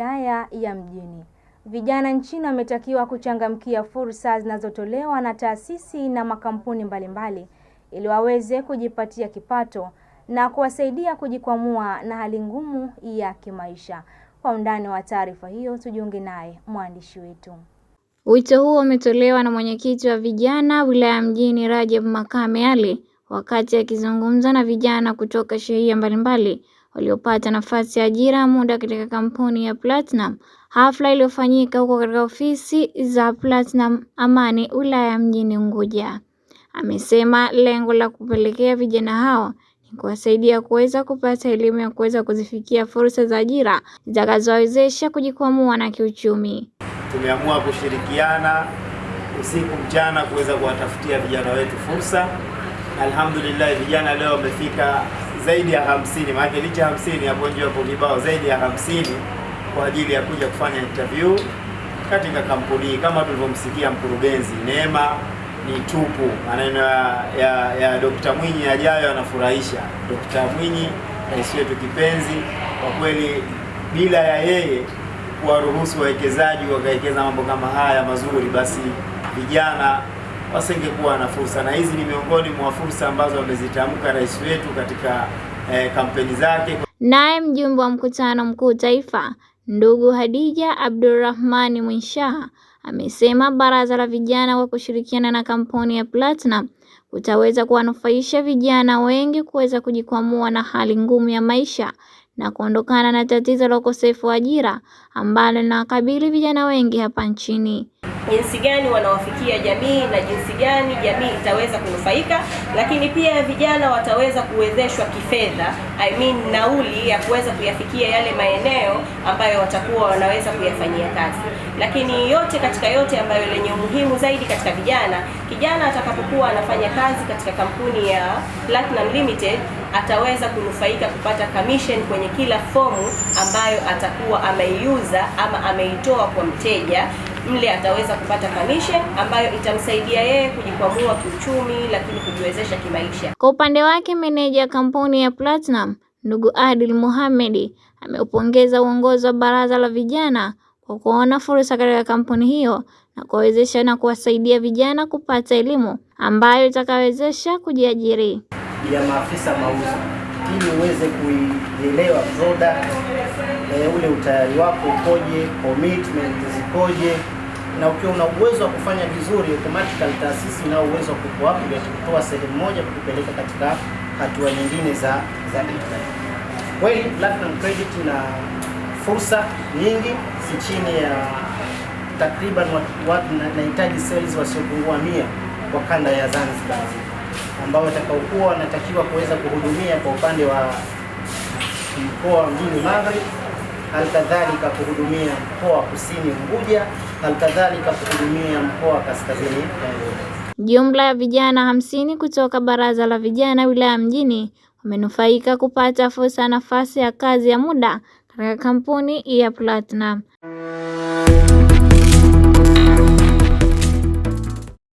wilaya ya Mjini. Vijana nchini wametakiwa kuchangamkia fursa zinazotolewa na taasisi na makampuni mbalimbali ili waweze kujipatia kipato na kuwasaidia kujikwamua na hali ngumu ya kimaisha. Kwa undani wa taarifa hiyo tujiunge naye mwandishi wetu. Wito huo umetolewa na mwenyekiti wa vijana wilaya ya Mjini Rajab Makame Ali wakati akizungumza na vijana kutoka shehia mbalimbali waliopata nafasi ya ajira muda katika kampuni ya Platinum. Hafla iliyofanyika huko katika ofisi za Platinum Amani wilaya ya Mjini Unguja. Amesema lengo la kupelekea vijana hao ni kuwasaidia kuweza kupata elimu ya kuweza kuzifikia fursa za ajira zitakazowawezesha kujikwamua na kiuchumi. Tumeamua kushirikiana usiku mchana kuweza kuwatafutia vijana wetu fursa. Alhamdulillah, vijana leo wamefika zaidi ya 50, maana licha 50 hapo nje hapo kibao zaidi ya 50 kwa ajili ya kuja kufanya interview katika kampuni. Kama tulivyomsikia mkurugenzi, neema ni tupu. Maneno ya Dr. Mwinyi yajayo yanafurahisha. Dr. Mwinyi, rais wetu kipenzi, kwa kweli bila ya yeye kuwaruhusu wawekezaji wakawekeza mambo kama haya mazuri, basi vijana wasingekuwa na fursa, na hizi ni miongoni mwa fursa ambazo amezitamka rais wetu katika kampeni zake. Naye mjumbe wa mkutano mkuu taifa ndugu Hadija Abdurrahmani Mwinshaha amesema baraza la vijana kwa kushirikiana na kampuni ya Platinum utaweza kuwanufaisha vijana wengi kuweza kujikwamua na hali ngumu ya maisha na kuondokana na tatizo la ukosefu wa ajira ambalo linawakabili vijana wengi hapa nchini. Jinsi gani wanawafikia jamii na jinsi gani jamii itaweza kunufaika, lakini pia vijana wataweza kuwezeshwa kifedha, nauli ya kuweza kuyafikia yale maeneo ambayo watakuwa wanaweza kuyafanyia kazi. Lakini yote katika yote ambayo lenye umuhimu zaidi katika vijana, kijana atakapokuwa anafanya kazi katika kampuni ya Platinum Limited ataweza kunufaika kupata commission kwenye kila fomu ambayo atakuwa ameiuza ama ameitoa kwa mteja. Mle ataweza kupata commission ambayo itamsaidia yeye kujikwamua kiuchumi, lakini kujiwezesha kimaisha. Kwa upande wake, meneja kampuni ya Platinum ndugu Adil Mohamed ameupongeza uongozi wa baraza la vijana kwa kuona fursa katika kampuni hiyo na kuwawezesha na kuwasaidia vijana kupata elimu ambayo itakawezesha kujiajiri. Ya maafisa mauzo ili uweze kuielewa product, ule utayari wako ukoje, commitment zikoje, na ukiwa una uwezo wa kufanya vizuri, automatically taasisi ina uwezo wa kukutoa sehemu moja kukupeleka katika hatua nyingine za internet. Kweli Platinum Credit na fursa nyingi, si chini ya takriban watu nahitaji sales wasiopungua 100 kwa kanda ya Zanzibar, ambao watakaokuwa wanatakiwa kuweza kuhudumia kwa upande wa mkoa wa Mjini Magharibi, halikadhalika kuhudumia mkoa wa Kusini Unguja, halikadhalika kuhudumia mkoa wa Kaskazini. Jumla ya vijana 50 kutoka baraza la vijana wilaya Mjini wamenufaika kupata fursa nafasi ya kazi ya muda katika kampuni ya Platinum.